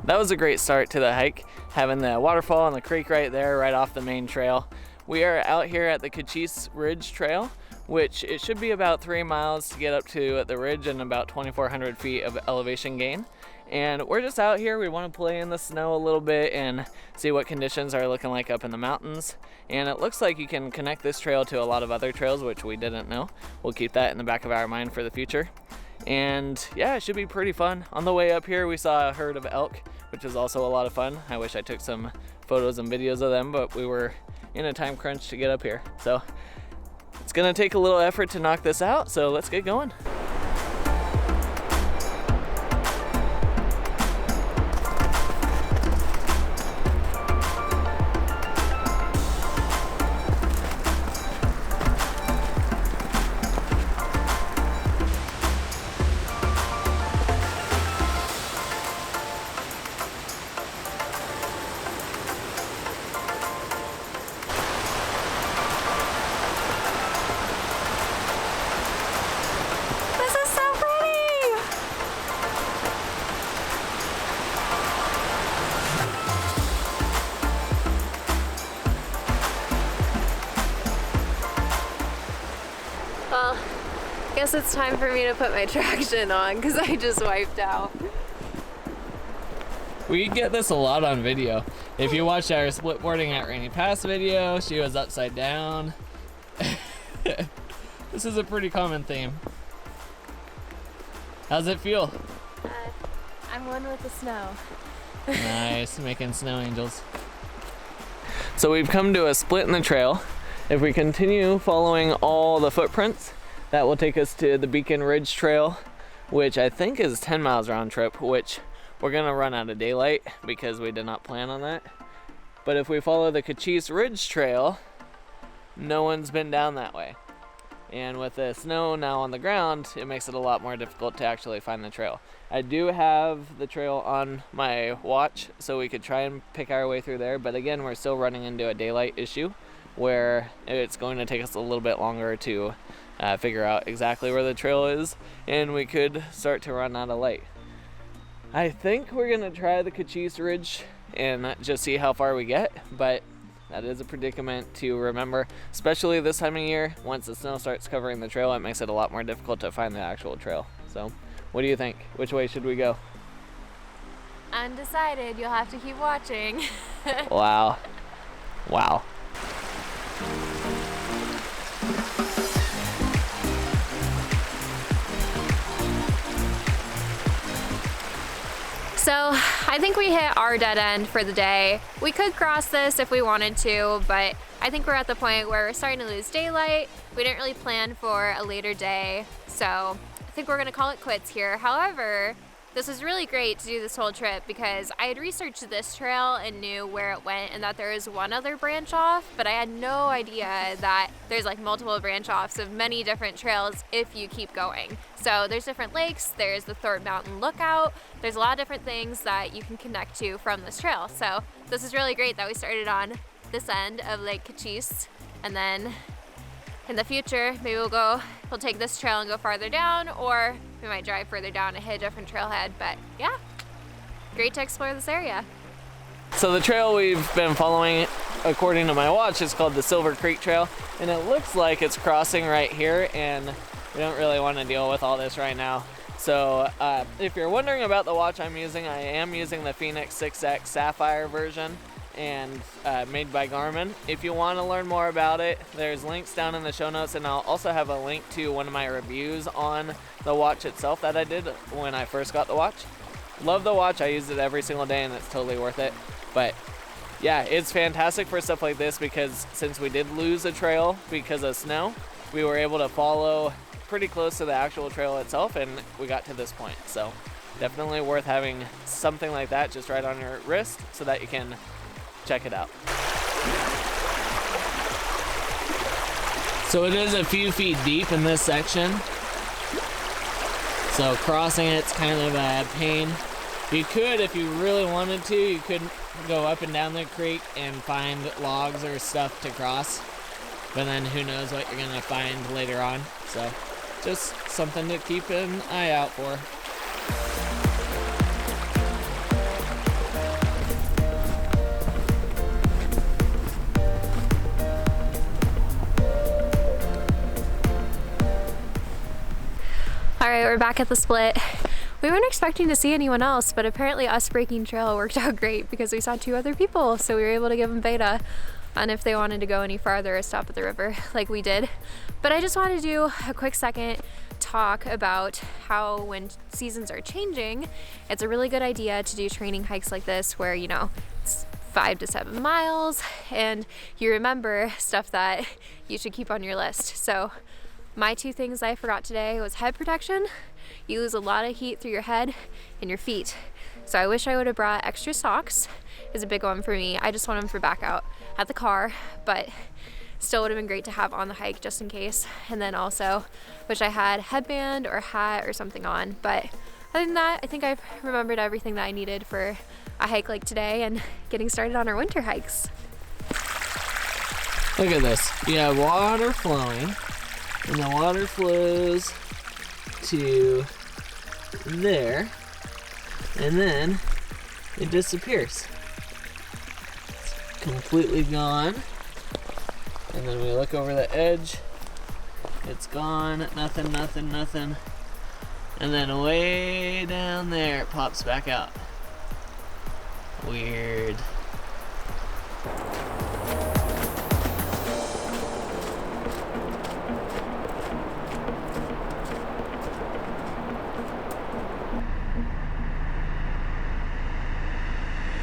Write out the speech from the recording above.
that was a great start to the hike, having the waterfall and the creek right there, right off the main trail. We are out here at the Kachess Ridge Trail, which it should be about 3 miles to get up to the ridge and about 2,400 feet of elevation gain. And we're just out here. We want to play in the snow a little bit and see what conditions are looking like up in the mountains. And it looks like you can connect this trail to a lot of other trails, which we didn't know. We'll keep that in the back of our mind for the future. And yeah, it should be pretty fun. On the way up here, we saw a herd of elk, which is also a lot of fun. I wish I took some photos and videos of them, but we were in a time crunch to get up here. So it's gonna take a little effort to knock this out, so let's get going. Well, I guess it's time for me to put my traction on because I just wiped out. We get this a lot on video. If you watched our split boarding at Rainy Pass video, she was upside down. This is a pretty common theme. How's it feel? I'm one with the snow. Nice, making snow angels. So we've come to a split in the trail. If we continue following all the footprints, that will take us to the Beacon Ridge Trail, which I think is 10 miles round trip, which we're gonna run out of daylight because we did not plan on that. But if we follow the Kachess Ridge Trail, no one's been down that way. And with the snow now on the ground, it makes it a lot more difficult to actually find the trail. I do have the trail on my watch, so we could try and pick our way through there, but again, we're still running into a daylight issue where it's going to take us a little bit longer to figure out exactly where the trail is, and we could start to run out of light. I think we're gonna try the Kachess Ridge and just see how far we get, but that is a predicament to remember, especially this time of year. Once the snow starts covering the trail, it makes it a lot more difficult to find the actual trail. So, what do you think? Which way should we go? Undecided. You'll have to keep watching. Wow. Wow. So I think we hit our dead end for the day. We could cross this if we wanted to, but I think we're at the point where we're starting to lose daylight. We didn't really plan for a later day, so I think we're gonna call it quits here. However, this was really great to do this whole trip because I had researched this trail and knew where it went and that there is one other branch off, but I had no idea that there's like multiple branch offs of many different trails if you keep going. So there's different lakes, there's the Thorpe Mountain Lookout, there's a lot of different things that you can connect to from this trail. So this is really great that we started on this end of Lake Kachess, and then in the future, maybe we'll take this trail and go farther down, or we might drive further down and hit a different trailhead. But yeah, great to explore this area. So the trail we've been following, according to my watch, is called the Silver Creek Trail, and it looks like it's crossing right here, and we don't really want to deal with all this right now. So if you're wondering about the watch I'm using, I am using the Phoenix 6X Sapphire version, and made by Garmin. If you want to learn more about it, there's links down in the show notes, and I'll also have a link to one of my reviews on the watch itself that I did when I first got the watch. Love the watch. I use it every single day and it's totally worth it. But yeah, it's fantastic for stuff like this because since we did lose a trail because of snow, we were able to follow pretty close to the actual trail itself, and we got to this point. So definitely worth having something like that just right on your wrist so that you can check it out. So it is a few feet deep in this section. So crossing it's kind of a pain. You could, if you really wanted to, you could go up and down the creek and find logs or stuff to cross. But then who knows what you're gonna find later on. So just something to keep an eye out for. All right, we're back at the split. We weren't expecting to see anyone else, but apparently us breaking trail worked out great because we saw 2 other people, so we were able to give them beta on if they wanted to go any farther or stop at the river like we did. But I just wanted to do a quick second talk about how when seasons are changing, it's a really good idea to do training hikes like this where, you know, it's 5 to 7 miles and you remember stuff that you should keep on your list. So my 2 things I forgot today was head protection. You lose a lot of heat through your head and your feet. So I wish I would have brought extra socks, is a big one for me. I just want them for back out at the car, but still would have been great to have on the hike just in case. And then also wish I had headband or hat or something on. But other than that, I think I've remembered everything that I needed for a hike like today and getting started on our winter hikes. Look at this. You have water flowing, and the water flows to there, and then it disappears. It's completely gone. And then we look over the edge, it's gone, nothing, nothing, nothing. And then way down there it pops back out. Weird.